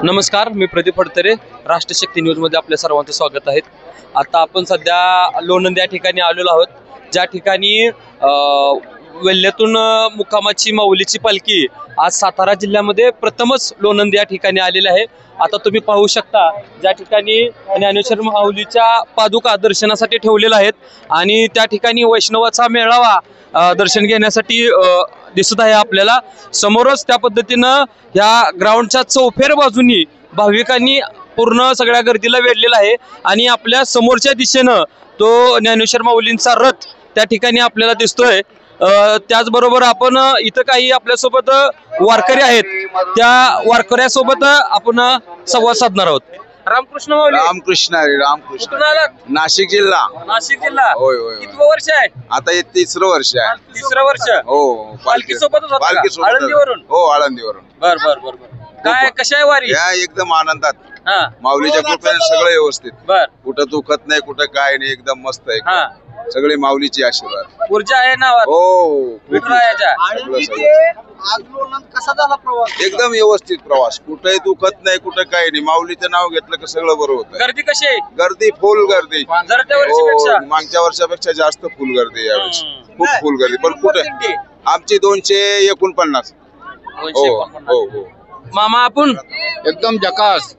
नमस्कार, मी प्रदीप फडतरे. राष्ट्रशक्ती न्यूजमध्ये आपल्या सर्वांचं स्वागत आहे. आता आपण सध्या लोणंद या ठिकाणी आलेलो आहोत, ज्या ठिकाणी वेल्ह्यातून मुक्कामाची माऊलीची पालखी आज सातारा जिल्ह्यामध्ये प्रथमच लोणंद या ठिकाणी आलेली आहे. आता तुम्ही पाहू शकता, ज्या ठिकाणी ज्ञानेश्वर माऊलीच्या पादुका दर्शनासाठी ठेवलेल्या आहेत आणि त्या ठिकाणी वैष्णवाचा मेळावा दर्शन घेण्यासाठी दिसत आहे. आपल्याला समोरच त्या पद्धतीनं या ग्राउंडच्या चौफेर बाजूनी भाविकांनी पूर्ण सगळ्या गर्दीला वेढलेला आहे आणि आपल्या समोरच्या दिशेनं तो ज्ञानेश्वर माऊलींचा रथ त्या ठिकाणी आपल्याला दिसतोय. त्याचबरोबर आपण इथं काही आपल्यासोबत वारकरी आहेत, त्या वारकऱ्यासोबत आपण संवाद साधणार आहोत. रामकृष्ण माऊली. रामकृष्ण हरी रामकृष्ण. कुठून आलात? नाशिक जिल्हा. नाशिक जिल्हा. होय होय. कितवं वर्ष आहे? आता हे तिसरं वर्ष आहे. तिसरं वर्ष. हो. पालखी सोबतच होता का? आळंदीवरून. हो, आळंदीवरून. बर बर बर बर. काय कशा आहे वारी? या एकदम आनंदात. हा. माऊलीच्या कृपेने सगळं व्यवस्थित. बर. कुठं दुखत नाही, कुठं काय नाही, एकदम मस्त आहे. हा. सगळे माऊलीची आशीर्वाद. ऊर्जा आहे नावात. हो. कसा झाला प्रवास? एकदम व्यवस्थित प्रवास. कुठेही दुखत नाही, कुठं काही नाही. माऊलीचं नाव घेतलं की सगळं बरोबर होतं. गर्दी कशी आहे? गर्दी फुल गर्दी. जरच्या वर्षीपेक्षा? हो, मागच्या वर्षापेक्षा जास्त फुल गर्दी यावेळेस. खूप फुल गर्दी. पण कुठे आमची 249. हो हो हो. मामा आपण एकदम झकास.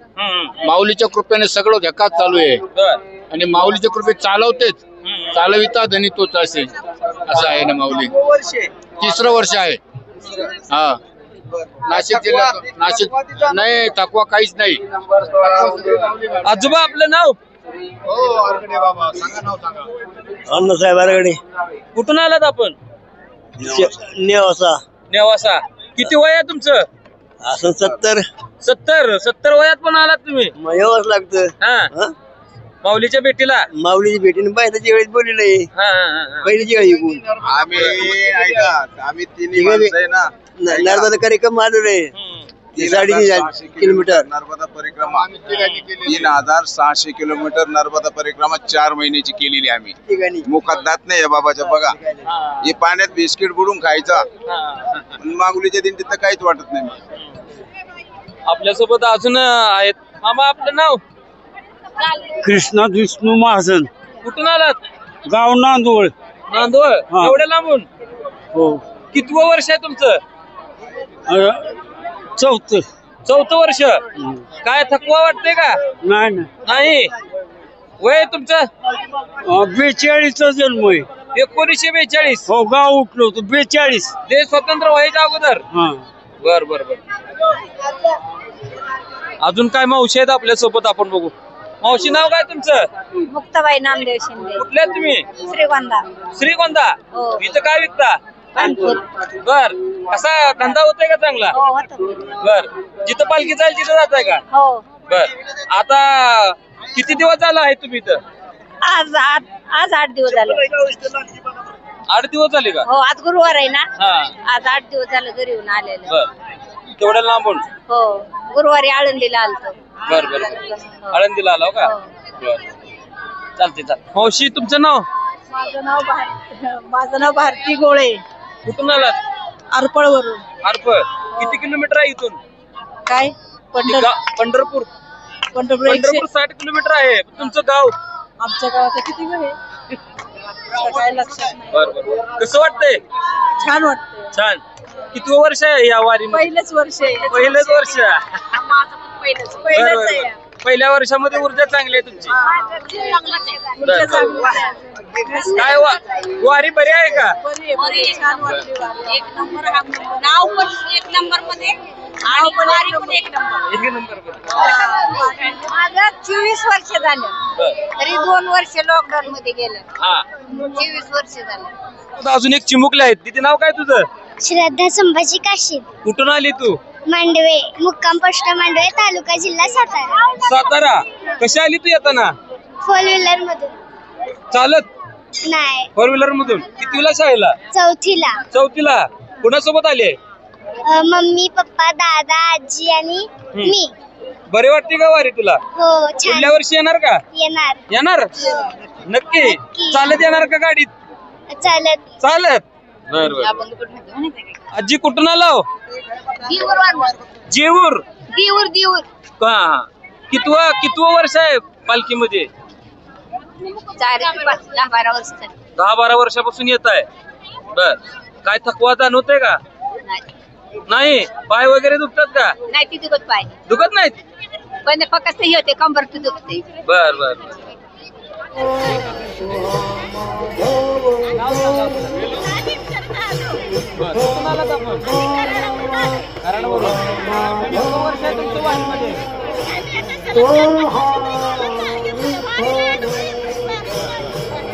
माऊलीच्या कृपेने सगळं झकास चालू आहे आणि माऊलीच्या कृपे चालवतेच, चालवितात आणि तोच असे असं आहे ना. माऊली तिसरं वर्ष आहे. हा. नाशिक जिल्ह्यात. नाशिक नाही थकवा काहीच नाही. आजोबा आपलं नाव? अण्णासाहेब आरगडे. कुठून आलात आपण? नेवासा. नेवासा. किती वय आहे तुमचं? असं 70. 70 वयात पण आलात तुम्ही? मग यावंच लागतं. हा. माऊलीच्या भेटीला? माऊलीची भेटीने बायताच्या वेळेस बोललेलं हा, हा, हा. पहिलीची वेळ येऊन आम्ही ऐका, आम्ही तिन्ही माणसं आहे ना. नर्मदा कार्यक्रम आलेलो आहे. 3.5 किलोमीटर नर्मदा परिक्रमा. 3600 किलोमीटर नर्मदा परिक्रमा 4 महिन्याची केलेली आम्ही. ठिकाणी मुखात दात नाही बाबाच्या. बघा, हे पाण्यात बिस्किट बुडून खायचा. माऊलीच्या दिंडीत तर काहीच वाटत नाही. आपल्यासोबत अजून आहेत. मामा आपलं नाव? कृष्णा विष्णू महाजन. कुठून आलात? गाव नांदोळ. नांदोळ. एवढ्या लांबून? हो. कितवं वर्ष आहे तुमचं? 4थं वर्ष. काय थकवा वाटते का? नाही. वय तुमचं? 42चा जन्म आहे. 1942. हो, गाव उठलो होतो 42. देश स्वतंत्र व्हायच्या अगोदर. बर बर बर. अजून काय मावशी आहेत आपल्या सोबत, आपण बघू. मावशी नाव काय तुमचं? मुक्ताबाई नामदेव शिंदे. कुठल्या तुम्ही? श्रीगोंदा. श्रीगोंदा. हो. इथं काय विकता? कानपूर. बर. कसा धंदा होतोय का चांगला? हो होतं. बर. जिथं पालखी जाईल तिथं जाताय का? हो. बर. आता किती दिवस झाला आहे तुम्ही इथं? आज 8 दिवस झाले. 8 दिवस झाले का? हो, आज गुरुवार आहे ना. हा. आज 8 दिवस झालं घरी येऊन आलेलं. बर. तेवढ्या लांबून? हो, गुरुवारी आळंदीला आलतो. बर बर. आळंदीला आला का? बर. चालते चालते. मावशी तुमचं नाव? माझं नाव भारती गोळे. कुठून आलात? आरपळवरून. आरपळ. किती किलोमीटर आहे इथून? काय? पंढरपूर. पंढरपूर 60 किलोमीटर आहे. तुमचं गाव? आमच्या गावाचं किती आहे काय लक्षात नाही. बर बर. कसं वाटतंय? छान वाटतं. छान. किती वर्ष आहे या वारी? पहिलंच वर्ष आहे. पहिलंच वर्ष. पहिलंच आहे. पहिल्या वर्षामध्ये ऊर्जा चांगली आहे तुमची. काय वारी बरी आहे का? छान वाटली वारी. एक नंबर. नाव पण 1 नंबर मध्ये आणि वारी पण 1 नंबर. 1 नंबर. माझं 24 वर्ष झालं. तरी 2 वर्ष लॉकडाऊन मध्ये गेलं. हा. 24 वर्ष झालं. अजून एक चिमुकले आहेत. तिथे नाव काय तुझं? श्रद्धा संभाजी काशीद. कुठून आली तू? मांडवे. मुक्काम पोस्ट मांडवे, तालुका जिल्हा सातारा. सातारा. कशी आली तू येताना? 4 व्हीलर मधून. चालत? नाही, 4 व्हीलर मधून. कितवीला शाळेला? 4थीला. 4थीला. कुणासोबत आली? मम्मी, पप्पा, दादा, आजी आणि मी. बरे वाटते का वारी तुला? हो, छान. पुढल्या वर्षी येणार का? येणार. नक्की. चालत येणार का गाडीत? चालत. चालत. बर बर अभंग पण म्हणतो माहिती आहे का? आजी कुठून आलो दिवूर वाढवा. जेऊर दिवूर दिवूर का कितवं वर्ष आहे पालखीमध्ये 4-5-10-12 वर्ष झाली. 10-12 वर्षापासून येत आहे बर काय थकवा जाणवतोय का नाही नाही पाय वगैरे दुखतात का नाही ती दुखत पाहिजे दुखत नाहीत पण फक्त हे होते कंबर तू दुखते. बर बर बर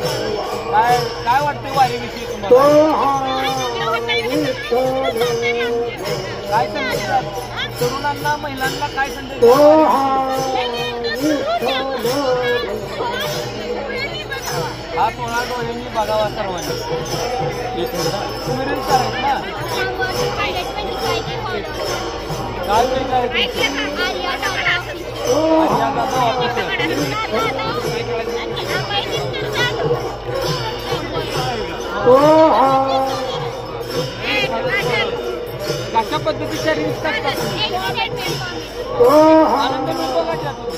काय वाटतं वारीविषयी तुम्हाला काय संदेश तरुणांना महिलांना काय संदेश हा सोहळा डोळ्यांनी बघावा सर्वांनी तुम्ही रील्स करायचं ना काय कशा पद्धतीच्या रील्स करतात आनंद मिळतो का त्यातून?